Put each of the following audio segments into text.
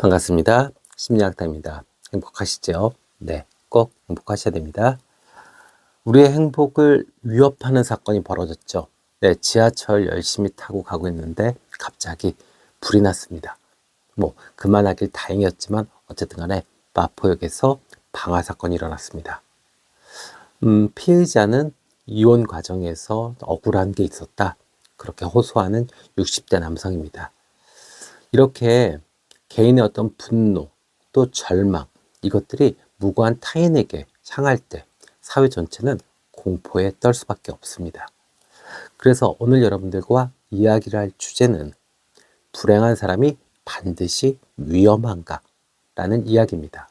반갑습니다. 심리학자입니다. 행복하시죠? 네, 꼭 행복하셔야 됩니다. 우리의 행복을 위협하는 사건이 벌어졌죠. 네, 지하철 열심히 타고 가고 있는데 갑자기 불이 났습니다. 그만하길 다행이었지만 어쨌든 간에 마포역에서 방화 사건이 일어났습니다. 피해자는 이혼 과정에서 억울한 게 있었다. 그렇게 호소하는 60대 남성입니다. 이렇게 개인의 어떤 분노, 또 절망, 이것들이 무고한 타인에게 향할 때 사회 전체는 공포에 떨 수밖에 없습니다. 그래서 오늘 여러분들과 이야기를 할 주제는 불행한 사람이 반드시 위험한가? 라는 이야기입니다.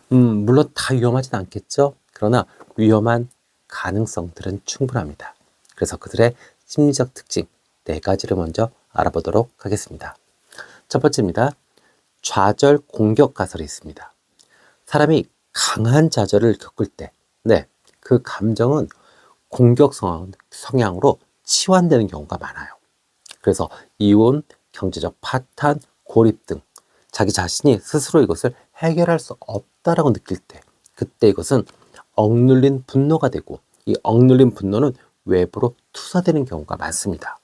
물론 다 위험하진 않겠죠? 그러나 위험한 가능성들은 충분합니다. 그래서 그들의 심리적 특징 4가지를 먼저 알아보도록 하겠습니다. 첫 번째입니다. 좌절 공격 가설이 있습니다. 사람이 강한 좌절을 겪을 때, 그 감정은 공격 성향으로 치환되는 경우가 많아요. 그래서 이혼, 경제적 파탄, 고립 등 자기 자신이 스스로 이것을 해결할 수 없다라고 느낄 때, 그때 이것은 억눌린 분노가 되고, 이 억눌린 분노는 외부로 투사되는 경우가 많습니다.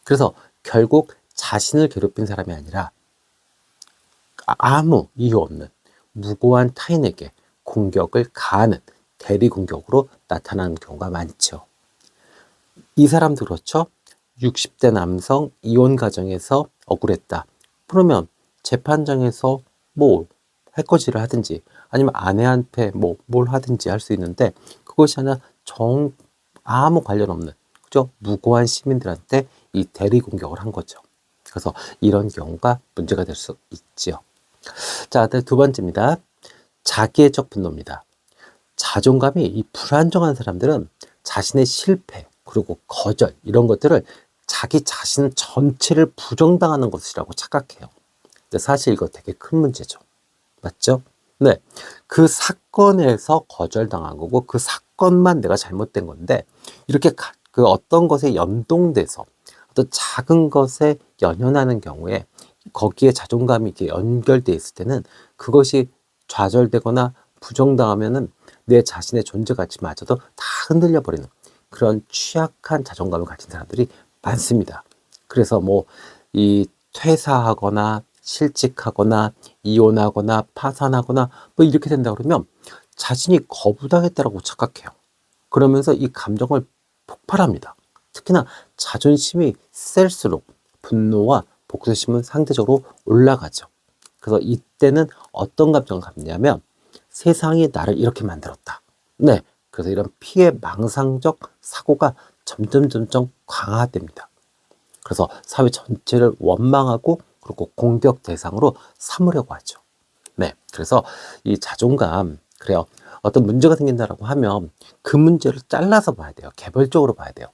그래서 결국 자신을 괴롭힌 사람이 아니라 아무 이유 없는 무고한 타인에게 공격을 가하는 대리 공격으로 나타나는 경우가 많죠. 이 사람도 그렇죠. 60대 남성 이혼 과정에서 억울했다. 그러면 재판장에서 해코지를 하든지 아니면 아내한테 뭘 하든지 할 수 있는데, 그것이 하나 아무 관련 없는, 그죠? 무고한 시민들한테 이 대리 공격을 한 거죠. 그래서 이런 경우가 문제가 될 수 있지요. 자, 두 번째입니다. 자기애적 분노입니다. 자존감이 이 불안정한 사람들은 자신의 실패, 그리고 거절, 이런 것들을 자기 자신 전체를 부정당하는 것이라고 착각해요. 근데 사실 이거 되게 큰 문제죠. 맞죠? 네. 그 사건에서 거절당한 거고, 그 사건만 내가 잘못된 건데, 이렇게 그 어떤 것에 연동돼서 어떤 작은 것에 연연하는 경우에 거기에 자존감이 이렇게 연결돼 있을 때는 그것이 좌절되거나 부정당하면은 내 자신의 존재 가치마저도 다 흔들려 버리는 그런 취약한 자존감을 가진 사람들이 많습니다. 그래서 이 퇴사하거나 실직하거나 이혼하거나 파산하거나 이렇게 된다 그러면 자신이 거부당했다라고 착각해요. 그러면서 이 감정을 폭발합니다. 특히나 자존심이 셀수록 분노와 복수심은 상대적으로 올라가죠. 그래서 이때는 어떤 감정을 갖냐면 세상이 나를 이렇게 만들었다. 그래서 이런 피해 망상적 사고가 점점 강화됩니다. 그래서 사회 전체를 원망하고 그리고 공격 대상으로 삼으려고 하죠. 그래서 이 자존감, 그래요. 어떤 문제가 생긴다라고 하면 그 문제를 잘라서 봐야 돼요. 개별적으로 봐야 돼요.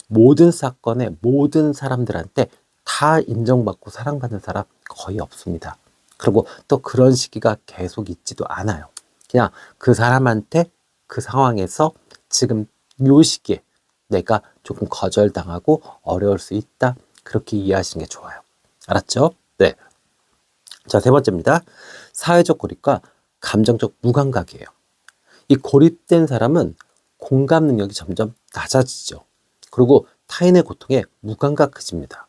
모든 사건에 모든 사람들한테 다 인정받고 사랑받는 사람 거의 없습니다. 그리고 또 그런 시기가 계속 있지도 않아요. 그냥 그 사람한테 그 상황에서 지금 요 시기에 내가 조금 거절당하고 어려울 수 있다. 그렇게 이해하시는 게 좋아요. 알았죠? 네. 자, 세 번째입니다. 사회적 고립과 감정적 무감각이에요. 이 고립된 사람은 공감 능력이 점점 낮아지죠. 그리고 타인의 고통에 무감각해집니다.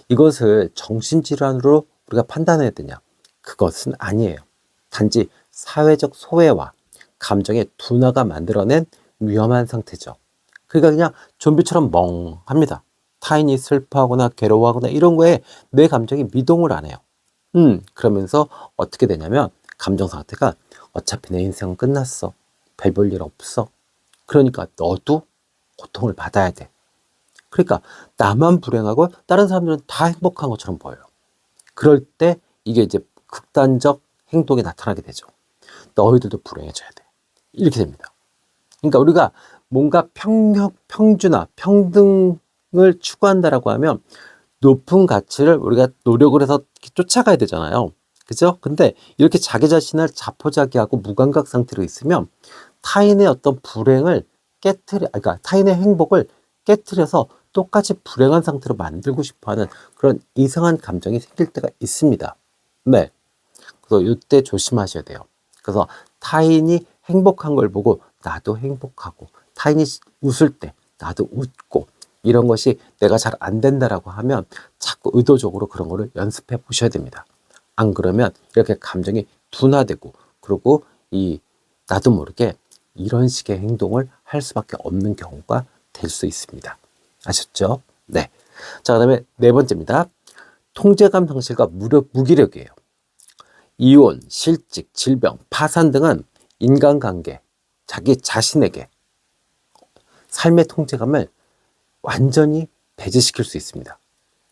이것을 정신질환으로 우리가 판단해야 되냐? 그것은 아니에요. 단지 사회적 소외와 감정의 둔화가 만들어낸 위험한 상태죠. 그러니까 그냥 좀비처럼 멍합니다. 타인이 슬퍼하거나 괴로워하거나 이런 거에 내 감정이 미동을 안 해요. 그러면서 어떻게 되냐면 감정 상태가 어차피 내 인생은 끝났어. 별 볼 일 없어. 그러니까 너도 고통을 받아야 돼. 그러니까 나만 불행하고 다른 사람들은 다 행복한 것처럼 보여요. 그럴 때 이게 이제 극단적 행동이 나타나게 되죠. 너희들도 불행해져야 돼. 이렇게 됩니다. 그러니까 우리가 뭔가 평준화, 평등을 추구한다라고 하면 높은 가치를 우리가 노력을 해서 쫓아가야 되잖아요. 그죠? 근데 이렇게 자기 자신을 자포자기하고 무감각 상태로 있으면 타인의 어떤 불행을 그러니까 타인의 행복을 깨트려서 똑같이 불행한 상태로 만들고 싶어 하는 그런 이상한 감정이 생길 때가 있습니다. 그래서 이때 조심하셔야 돼요. 그래서 타인이 행복한 걸 보고 나도 행복하고, 타인이 웃을 때 나도 웃고, 이런 것이 내가 잘 안 된다라고 하면 자꾸 의도적으로 그런 거를 연습해 보셔야 됩니다. 안 그러면 이렇게 감정이 둔화되고, 그리고 나도 모르게 이런 식의 행동을 할 수밖에 없는 경우가 될 수 있습니다. 아셨죠? 네. 자, 그다음에 네 번째입니다. 통제감 상실과 무기력이에요. 이혼, 실직, 질병, 파산 등은 인간관계, 자기 자신에게 삶의 통제감을 완전히 배제시킬 수 있습니다.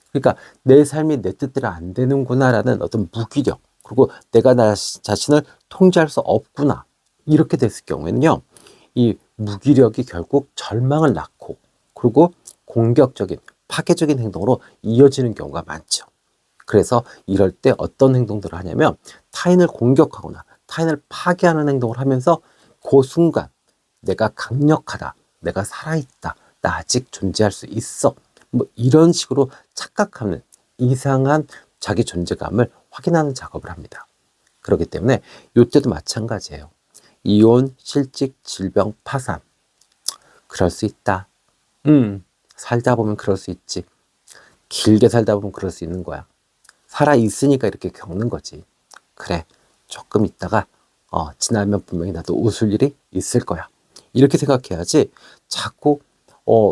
그러니까 내 삶이 내 뜻대로 안 되는구나라는 어떤 무기력, 그리고 내가 나 자신을 통제할 수 없구나, 이렇게 됐을 경우에는요, 이 무기력이 결국 절망을 낳고, 그리고 공격적인, 파괴적인 행동으로 이어지는 경우가 많죠. 그래서 이럴 때 어떤 행동들을 하냐면, 타인을 공격하거나 타인을 파괴하는 행동을 하면서 그 순간 내가 강력하다, 내가 살아있다, 나 아직 존재할 수 있어, 뭐 이런 식으로 착각하는 이상한 자기 존재감을 확인하는 작업을 합니다. 그렇기 때문에 이때도 마찬가지예요. 이혼, 실직, 질병, 파산, 그럴 수 있다. 살다 보면 그럴 수 있지. 길게 살다 보면 그럴 수 있는 거야. 살아 있으니까 이렇게 겪는 거지. 그래, 조금 있다가 지나면 분명히 나도 웃을 일이 있을 거야. 이렇게 생각해야지, 자꾸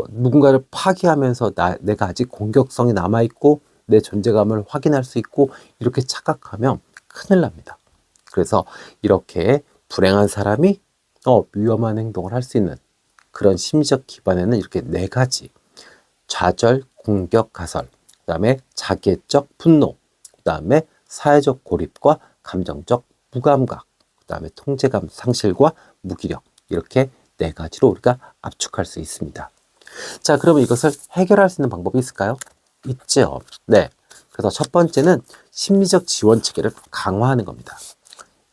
누군가를 파괴하면서 내가 아직 공격성이 남아있고 내 존재감을 확인할 수 있고, 이렇게 착각하면 큰일 납니다. 그래서 이렇게 불행한 사람이 위험한 행동을 할 수 있는 그런 심리적 기반에는 이렇게 네 가지: 좌절, 공격, 가설, 그 다음에 자기애적 분노, 그 다음에 사회적 고립과 감정적 무감각, 그 다음에 통제감 상실과 무기력, 이렇게 네 가지로 우리가 압축할 수 있습니다. 자, 그러면 이것을 해결할 수 있는 방법이 있을까요? 있죠. 네. 그래서 첫 번째는 심리적 지원 체계를 강화하는 겁니다.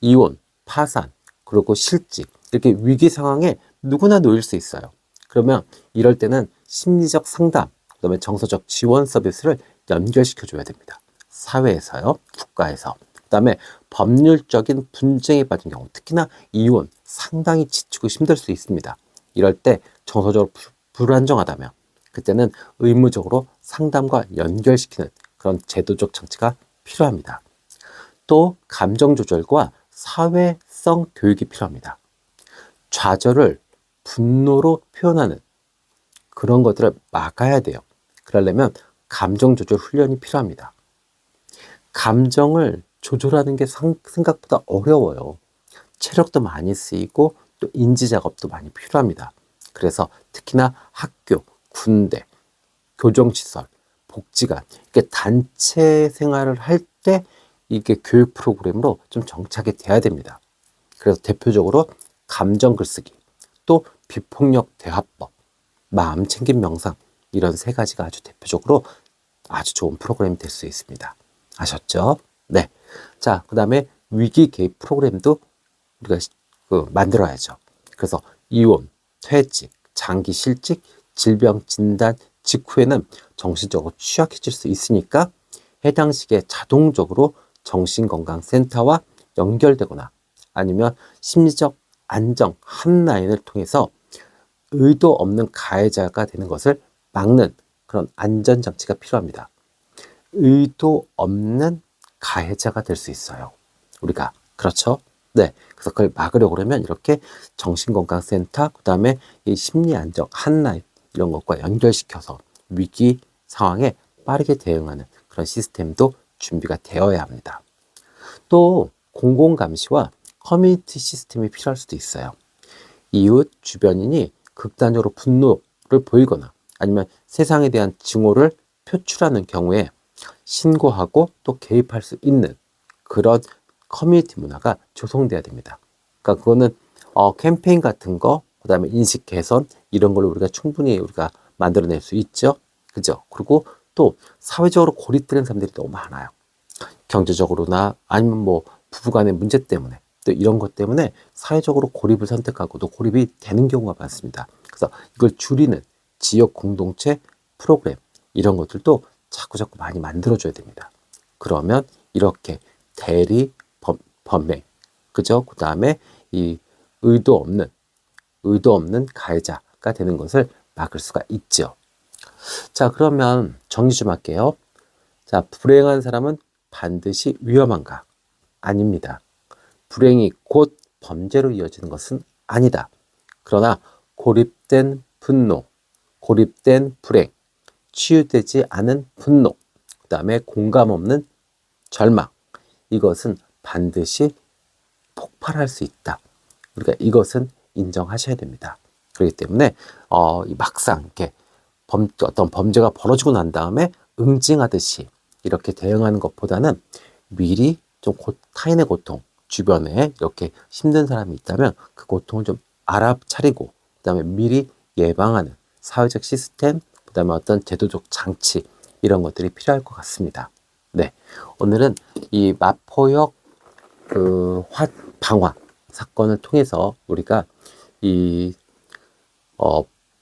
이혼, 파산, 그리고 실직, 이렇게 위기 상황에 누구나 놓일 수 있어요. 그러면 이럴 때는 심리적 상담, 그다음에 정서적 지원 서비스를 연결시켜 줘야 됩니다. 사회에서요, 국가에서. 그다음에 법률적인 분쟁에 빠진 경우, 특히나 이혼, 상당히 지치고 힘들 수 있습니다. 이럴 때 정서적으로 불안정하다면 그때는 의무적으로 상담과 연결시키는 그런 제도적 장치가 필요합니다. 또 감정 조절과 사회성 교육이 필요합니다. 좌절을 분노로 표현하는 그런 것들을 막아야 돼요. 그러려면 감정 조절 훈련이 필요합니다. 감정을 조절하는 게 생각보다 어려워요. 체력도 많이 쓰이고 또 인지 작업도 많이 필요합니다. 그래서 특히나 학교, 군대, 교정시설, 복지관, 이렇게 단체 생활을 할 때 이게 교육 프로그램으로 좀 정착이 돼야 됩니다. 그래서 대표적으로 감정 글쓰기, 또 비폭력 대화법, 마음 챙김 명상, 이런 세 가지가 아주 대표적으로 아주 좋은 프로그램이 될 수 있습니다. 아셨죠? 네. 자, 그 다음에 위기 개입 프로그램도 우리가 만들어야죠. 그래서 이혼, 퇴직, 장기 실직, 질병 진단 직후에는 정신적으로 취약해질 수 있으니까 해당 시기에 자동적으로 정신건강센터와 연결되거나, 아니면 심리적 안정 핫라인을 통해서 의도 없는 가해자가 되는 것을 막는 그런 안전장치가 필요합니다. 의도 없는 가해자가 될 수 있어요, 우리가. 그렇죠? 네. 그래서 그걸 막으려고 그러면 이렇게 정신건강센터, 그 다음에 이 심리안정 핫라인, 이런 것과 연결시켜서 위기 상황에 빠르게 대응하는 그런 시스템도 준비가 되어야 합니다. 또 공공감시와 커뮤니티 시스템이 필요할 수도 있어요. 이웃, 주변인이 극단적으로 분노를 보이거나 아니면 세상에 대한 증오를 표출하는 경우에 신고하고 또 개입할 수 있는 그런 커뮤니티 문화가 조성돼야 됩니다. 그러니까 그거는 캠페인 같은 거, 그 다음에 인식 개선, 이런 걸로 충분히 우리가 만들어낼 수 있죠. 그죠? 그리고 또 사회적으로 고립되는 사람들이 너무 많아요. 경제적으로나 아니면 뭐 부부간의 문제 때문에, 또 이런 것 때문에 사회적으로 고립을 선택하고 또 고립이 되는 경우가 많습니다. 그래서 이걸 줄이는 지역 공동체 프로그램, 이런 것들도 자꾸 많이 만들어줘야 됩니다. 그러면 이렇게 대리 범행, 그죠? 그 다음에 이 의도 없는 가해자가 되는 것을 막을 수가 있죠. 자, 그러면 정리 좀 할게요. 자, 불행한 사람은 반드시 위험한가? 아닙니다. 불행이 곧 범죄로 이어지는 것은 아니다. 그러나 고립된 분노, 고립된 불행, 치유되지 않은 분노, 그 다음에 공감 없는 절망, 이것은 반드시 폭발할 수 있다. 그러니까 이것은 인정하셔야 됩니다. 그렇기 때문에 막상 이렇게 어떤 범죄가 벌어지고 난 다음에 응징하듯이 이렇게 대응하는 것보다는 미리 좀 타인의 고통, 주변에 이렇게 힘든 사람이 있다면 그 고통을 좀 알아차리고 그다음에 미리 예방하는 사회적 시스템, 그다음에 어떤 제도적 장치, 이런 것들이 필요할 것 같습니다. 네, 오늘은 이 마포역 방화 사건을 통해서 우리가 이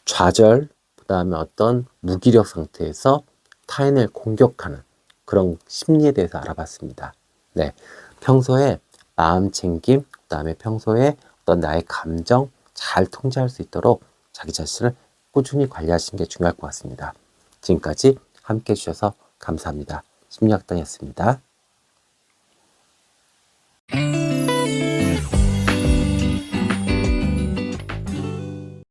좌절, 그다음에 어떤 무기력 상태에서 타인을 공격하는 그런 심리에 대해서 알아봤습니다. 네, 평소에 마음 챙김, 그다음에 평소에 어떤 나의 감정 잘 통제할 수 있도록 자기 자신을 꾸준히 관리하시는 게 중요할 것 같습니다. 지금까지 함께 해주셔서 감사합니다. 심리학당이었습니다.